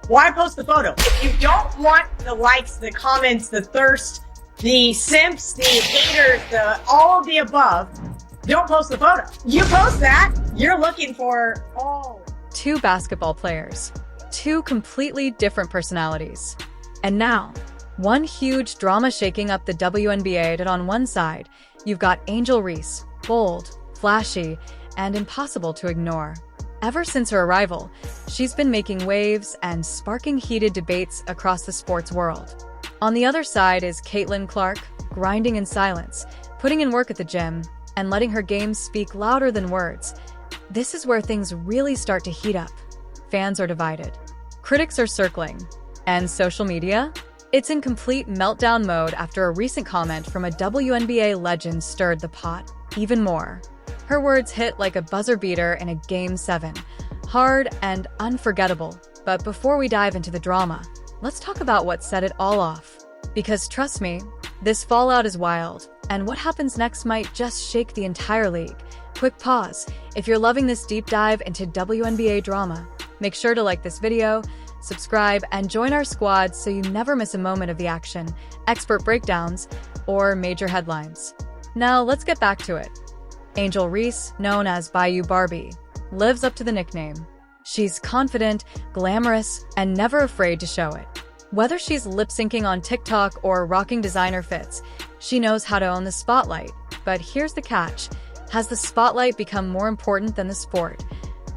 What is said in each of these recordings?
Why post the photo? If you don't want the likes, the comments, the thirst, the simps, the haters, all of the above, don't post the photo. You post that, you're looking for two basketball players, two completely different personalities. And now, one huge drama shaking up the WNBA that on one side, you've got Angel Reese, bold, flashy, and impossible to ignore. Ever since her arrival, she's been making waves and sparking heated debates across the sports world. On the other side is Caitlin Clark, grinding in silence, putting in work at the gym, and letting her game speak louder than words. This is where things really start to heat up. Fans are divided. Critics are circling. And social media? It's in complete meltdown mode after a recent comment from a WNBA legend stirred the pot even more. Her words hit like a buzzer beater in a Game 7. Hard and unforgettable. But before we dive into the drama, let's talk about what set it all off. Because trust me, this fallout is wild, and what happens next might just shake the entire league. Quick pause. If you're loving this deep dive into WNBA drama, make sure to like this video, subscribe, and join our squad so you never miss a moment of the action, expert breakdowns, or major headlines. Now let's get back to it. Angel Reese, known as Bayou Barbie, lives up to the nickname. She's confident, glamorous, and never afraid to show it. Whether she's lip-syncing on TikTok or rocking designer fits, she knows how to own the spotlight. But here's the catch. Has the spotlight become more important than the sport?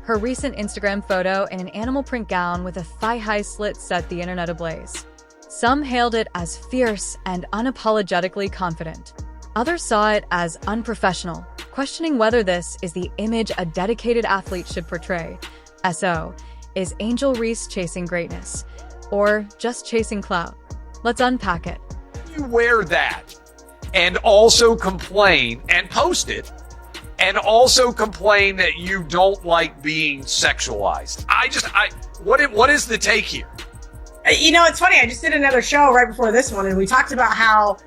Her recent Instagram photo in an animal print gown with a thigh-high slit set the internet ablaze. Some hailed it as fierce and unapologetically confident. Others saw it as unprofessional, questioning whether this is the image a dedicated athlete should portray. So, is Angel Reese chasing greatness? Or just chasing clout? Let's unpack it. You wear that and also complain and post it and also complain that you don't like being sexualized. What is the take here? You know, it's funny. I just did another show right before this one, and we talked about how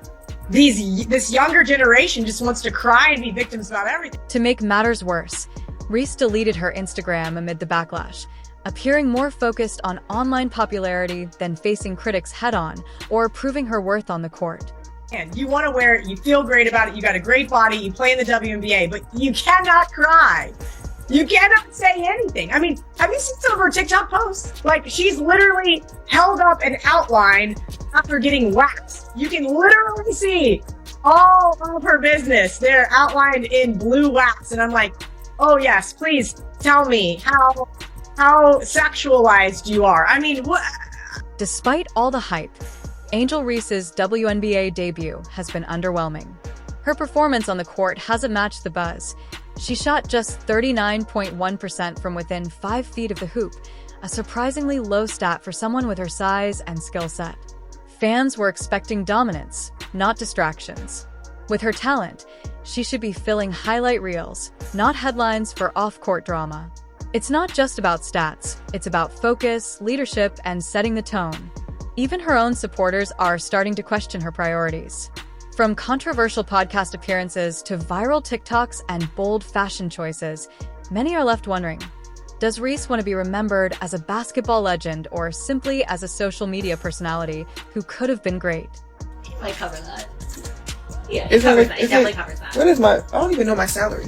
this younger generation just wants to cry and be victims about everything. To make matters worse, Reese deleted her Instagram amid the backlash, appearing more focused on online popularity than facing critics head-on or proving her worth on the court. And you want to wear it, you feel great about it, you got a great body, you play in the WNBA, but you cannot cry. You cannot say anything. I mean, have you seen some of her TikTok posts? Like, she's literally held up an outline after getting waxed. You can literally see all of her business there outlined in blue wax. And I'm like, oh yes, please tell me how sexualized you are. I mean, what? Despite all the hype, Angel Reese's WNBA debut has been underwhelming. Her performance on the court hasn't matched the buzz. She shot just 39.1% from within 5 feet of the hoop, a surprisingly low stat for someone with her size and skill set. Fans were expecting dominance, not distractions. With her talent, she should be filling highlight reels, not headlines for off-court drama. It's not just about stats, it's about focus, leadership, and setting the tone. Even her own supporters are starting to question her priorities. From controversial podcast appearances to viral TikToks and bold fashion choices, many are left wondering, does Reese want to be remembered as a basketball legend or simply as a social media personality who could have been great? It might cover that. Yeah, it definitely covers that. What is I don't even know my salary.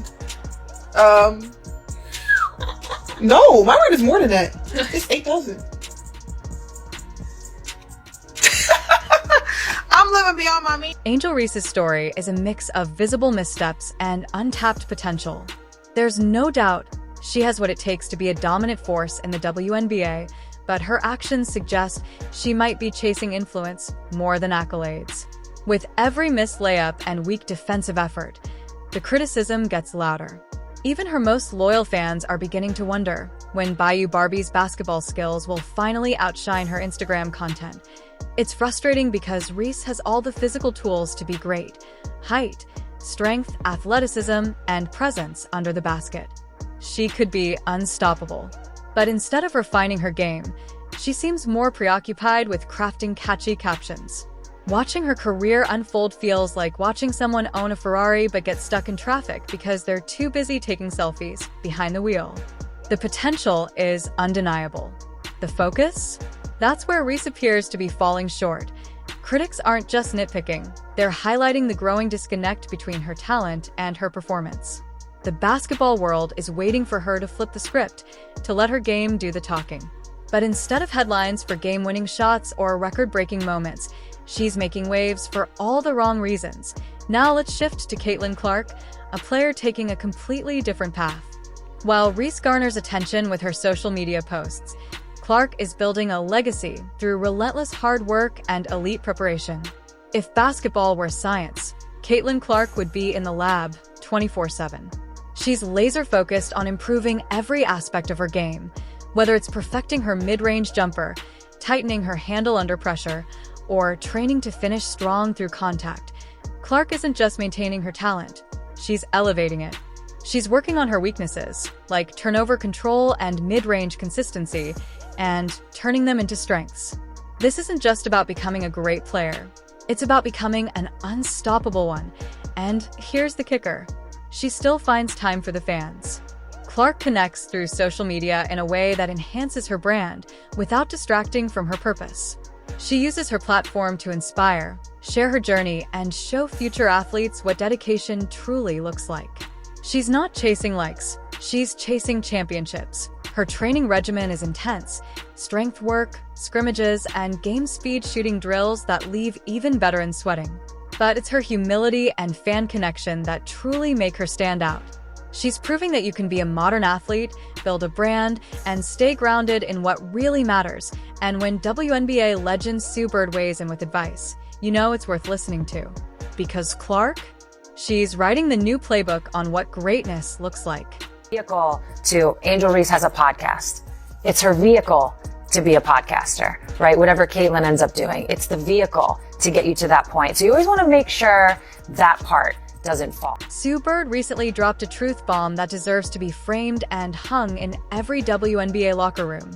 No, my rent is more than that. It's $8,000. I'm living beyond my means. Angel Reese's story is a mix of visible missteps and untapped potential. There's no doubt she has what it takes to be a dominant force in the WNBA, but her actions suggest she might be chasing influence more than accolades. With every missed layup and weak defensive effort, the criticism gets louder. Even her most loyal fans are beginning to wonder when Bayou Barbie's basketball skills will finally outshine her Instagram content. It's frustrating because Reese has all the physical tools to be great: height, strength, athleticism, and presence under the basket. She could be unstoppable. But instead of refining her game, she seems more preoccupied with crafting catchy captions. Watching her career unfold feels like watching someone own a Ferrari but get stuck in traffic because they're too busy taking selfies behind the wheel. The potential is undeniable. The focus? That's where Reese appears to be falling short. Critics aren't just nitpicking, they're highlighting the growing disconnect between her talent and her performance. The basketball world is waiting for her to flip the script, to let her game do the talking. But instead of headlines for game-winning shots or record-breaking moments, she's making waves for all the wrong reasons. Now let's shift to Caitlin Clark, a player taking a completely different path. While Reese garners attention with her social media posts, Clark is building a legacy through relentless hard work and elite preparation. If basketball were science, Caitlin Clark would be in the lab 24/7. She's laser-focused on improving every aspect of her game, whether it's perfecting her mid-range jumper, tightening her handle under pressure, or training to finish strong through contact. Clark isn't just maintaining her talent, she's elevating it. She's working on her weaknesses, like turnover control and mid-range consistency, and turning them into strengths. This isn't just about becoming a great player. It's about becoming an unstoppable one. And here's the kicker. She still finds time for the fans. Clark connects through social media in a way that enhances her brand without distracting from her purpose. She uses her platform to inspire, share her journey, and show future athletes what dedication truly looks like. She's not chasing likes, she's chasing championships. Her training regimen is intense: strength work, scrimmages, and game speed shooting drills that leave even veterans sweating. But it's her humility and fan connection that truly make her stand out. She's proving that you can be a modern athlete, build a brand, and stay grounded in what really matters. And when WNBA legend Sue Bird weighs in with advice, you know it's worth listening to. Because Clark? She's writing the new playbook on what greatness looks like. Vehicle to Angel Reese has a podcast. It's her vehicle to be a podcaster, right? Whatever Caitlin ends up doing, it's the vehicle to get you to that point. So you always want to make sure that part doesn't fall. Sue Bird recently dropped a truth bomb that deserves to be framed and hung in every WNBA locker room.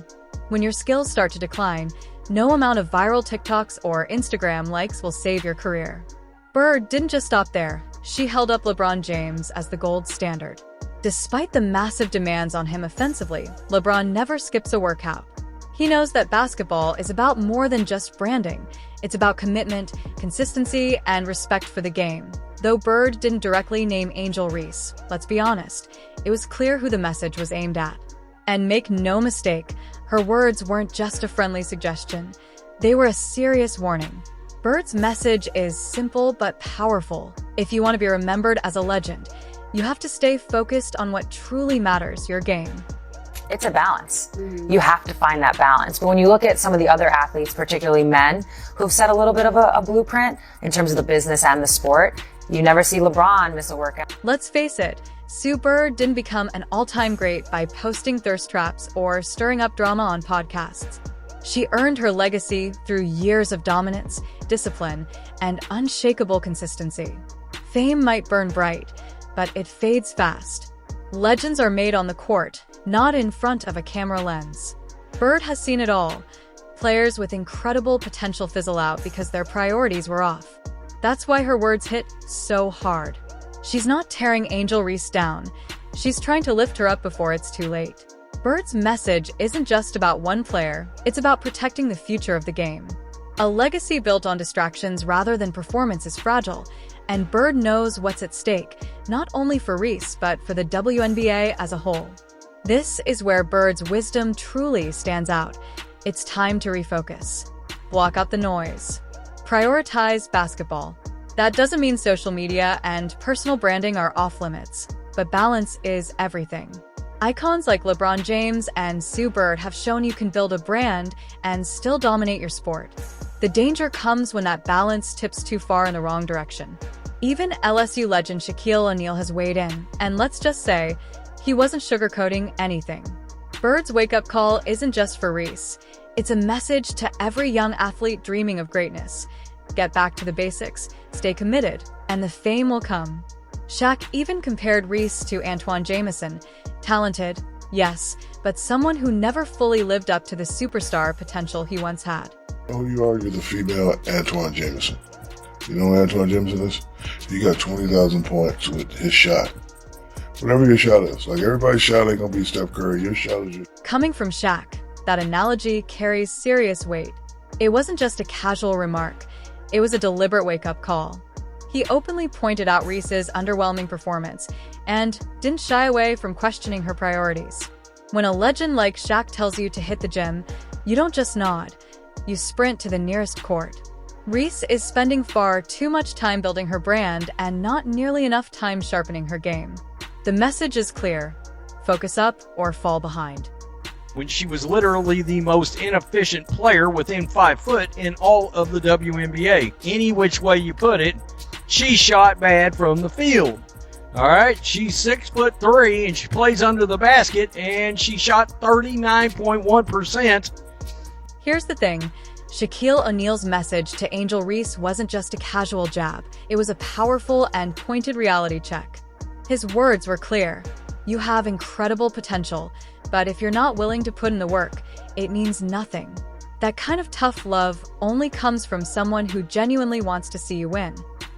When your skills start to decline, no amount of viral TikToks or Instagram likes will save your career. Bird didn't just stop there. She held up LeBron James as the gold standard. Despite the massive demands on him offensively, LeBron never skips a workout. He knows that basketball is about more than just branding. It's about commitment, consistency, and respect for the game. Though Bird didn't directly name Angel Reese, let's be honest, it was clear who the message was aimed at. And make no mistake, her words weren't just a friendly suggestion. They were a serious warning. Bird's message is simple but powerful. If you want to be remembered as a legend, you have to stay focused on what truly matters, your game. It's a balance. You have to find that balance. But when you look at some of the other athletes, particularly men, who've set a little bit of a blueprint in terms of the business and the sport, you never see LeBron miss a workout. Let's face it, Sue Bird didn't become an all-time great by posting thirst traps or stirring up drama on podcasts. She earned her legacy through years of dominance, discipline, and unshakable consistency. Fame might burn bright, but it fades fast. Legends are made on the court, not in front of a camera lens. Bird has seen it all. Players with incredible potential fizzle out because their priorities were off. That's why her words hit so hard. She's not tearing Angel Reese down. She's trying to lift her up before it's too late. Bird's message isn't just about one player, it's about protecting the future of the game. A legacy built on distractions rather than performance is fragile, and Bird knows what's at stake, not only for Reese, but for the WNBA as a whole. This is where Bird's wisdom truly stands out. It's time to refocus. Block out the noise. Prioritize basketball. That doesn't mean social media and personal branding are off limits, but balance is everything. Icons like LeBron James and Sue Bird have shown you can build a brand and still dominate your sport. The danger comes when that balance tips too far in the wrong direction. Even LSU legend Shaquille O'Neal has weighed in, and let's just say, he wasn't sugarcoating anything. Bird's wake-up call isn't just for Reese. It's a message to every young athlete dreaming of greatness. Get back to the basics, stay committed, and the fame will come. Shaq even compared Reese to Antoine Jameson. Talented, yes, but someone who never fully lived up to the superstar potential he once had. Oh, you argue the female Antoine Jameson. You know who Antoine Jameson is? He got 20,000 points with his shot. Whatever your shot is. Like, everybody's shot ain't gonna be Steph Curry. Your shot is your... Coming from Shaq, That analogy carries serious weight. It wasn't just a casual remark, it was a deliberate wake-up call. He openly pointed out Reese's underwhelming performance and didn't shy away from questioning her priorities. When a legend like Shaq tells you to hit the gym, you don't just nod, you sprint to the nearest court. Reese is spending far too much time building her brand and not nearly enough time sharpening her game. The message is clear: focus up or fall behind. When she was literally the most inefficient player within 5 foot in all of the WNBA. Any which way you put it, she shot bad from the field. All right, she's 6'3" and she plays under the basket, and she shot 39.1%. Here's the thing. Shaquille O'Neal's message to Angel Reese wasn't just a casual jab. It was a powerful and pointed reality check. His words were clear. You have incredible potential, but if you're not willing to put in the work, it means nothing. That kind of tough love only comes from someone who genuinely wants to see you win.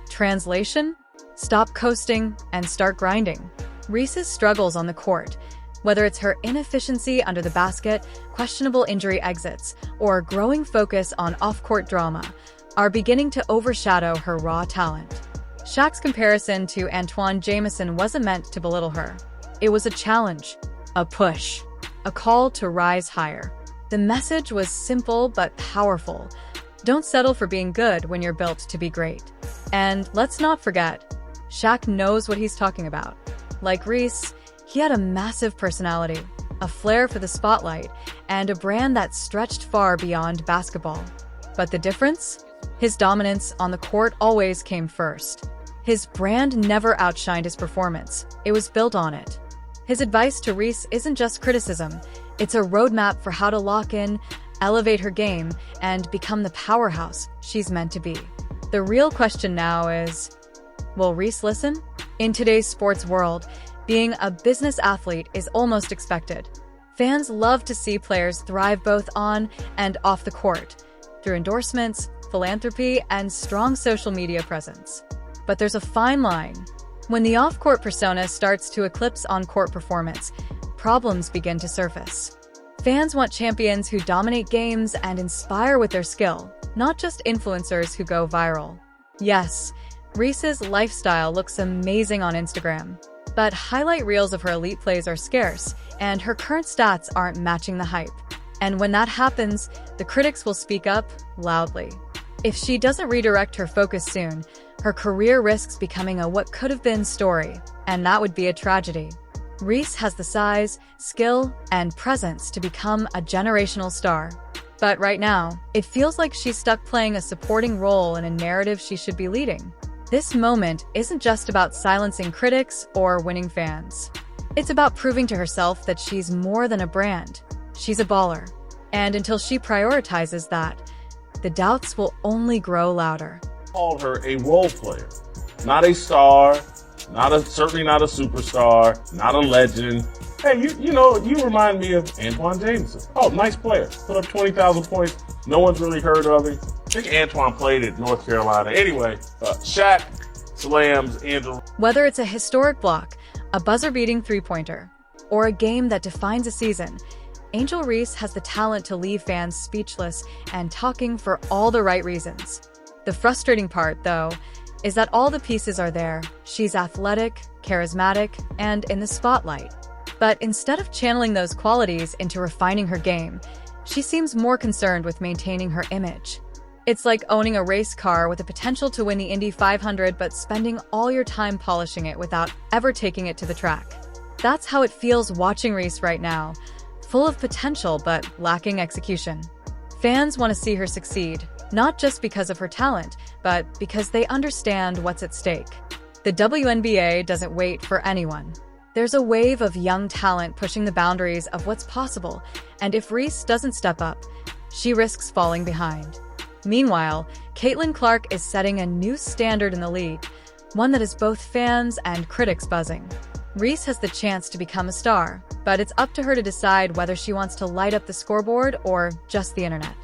Translation? Stop coasting and start grinding. Reese's struggles on the court, whether it's her inefficiency under the basket, questionable injury exits, or growing focus on off-court drama, are beginning to overshadow her raw talent. Shaq's comparison to Antoine Jamison wasn't meant to belittle her. It was a challenge, a push, a call to rise higher. The message was simple but powerful. Don't settle for being good when you're built to be great. And let's not forget, Shaq knows what he's talking about. Like Reese, he had a massive personality, a flair for the spotlight, and a brand that stretched far beyond basketball. But the difference? His dominance on the court always came first. His brand never outshined his performance. It was built on it. His advice to Reese isn't just criticism. It's a roadmap for how to lock in, elevate her game, and become the powerhouse she's meant to be. The real question now is, will Reese listen? In today's sports world, being a business athlete is almost expected. Fans love to see players thrive both on and off the court, through endorsements, philanthropy, and strong social media presence. But there's a fine line. When the off-court persona starts to eclipse on-court performance, problems begin to surface. Fans want champions who dominate games and inspire with their skill, not just influencers who go viral. Yes, Reese's lifestyle looks amazing on Instagram, but highlight reels of her elite plays are scarce, and her current stats aren't matching the hype. And when that happens, the critics will speak up loudly. If she doesn't redirect her focus soon, her career risks becoming a what could have been story, and that would be a tragedy. Reese has the size, skill, and presence to become a generational star. But right now, it feels like she's stuck playing a supporting role in a narrative she should be leading. This moment isn't just about silencing critics or winning fans. It's about proving to herself that she's more than a brand. She's a baller. And until she prioritizes that, the doubts will only grow louder. Call her a role player, not a star, certainly not a superstar, not a legend. Hey, you remind me of Antoine Jamison. Oh, nice player. Put up 20,000 points. No one's really heard of him. I think Antoine played at North Carolina. Anyway, Shaq slams Angel. Whether it's a historic block, a buzzer-beating three-pointer, or a game that defines a season, Angel Reese has the talent to leave fans speechless and talking for all the right reasons. The frustrating part, though, is that all the pieces are there. She's athletic, charismatic, and in the spotlight. But instead of channeling those qualities into refining her game, she seems more concerned with maintaining her image. It's like owning a race car with the potential to win the Indy 500 but spending all your time polishing it without ever taking it to the track. That's how it feels watching Reese right now, full of potential but lacking execution. Fans want to see her succeed, not just because of her talent, but because they understand what's at stake. The WNBA doesn't wait for anyone. There's a wave of young talent pushing the boundaries of what's possible, and if Reese doesn't step up, she risks falling behind. Meanwhile, Caitlin Clark is setting a new standard in the league, one that is both fans and critics buzzing. Reese has the chance to become a star, but it's up to her to decide whether she wants to light up the scoreboard or just the internet.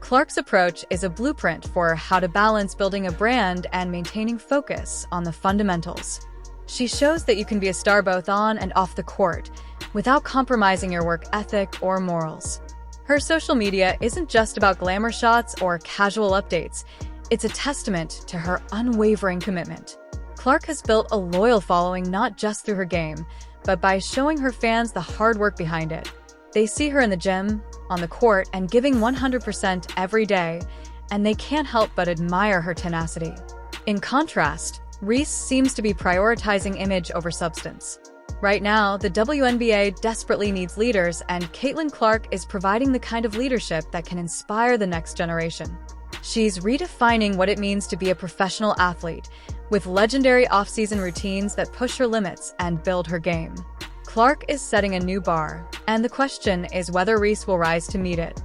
Clark's approach is a blueprint for how to balance building a brand and maintaining focus on the fundamentals. She shows that you can be a star both on and off the court, without compromising your work ethic or morals. Her social media isn't just about glamour shots or casual updates. It's a testament to her unwavering commitment. Clark has built a loyal following not just through her game, but by showing her fans the hard work behind it. They see her in the gym, on the court, and giving 100% every day, and they can't help but admire her tenacity. In contrast, Reese seems to be prioritizing image over substance. Right now, the WNBA desperately needs leaders, and Caitlin Clark is providing the kind of leadership that can inspire the next generation. She's redefining what it means to be a professional athlete, with legendary off-season routines that push her limits and build her game. Clark is setting a new bar, and the question is whether Reese will rise to meet it.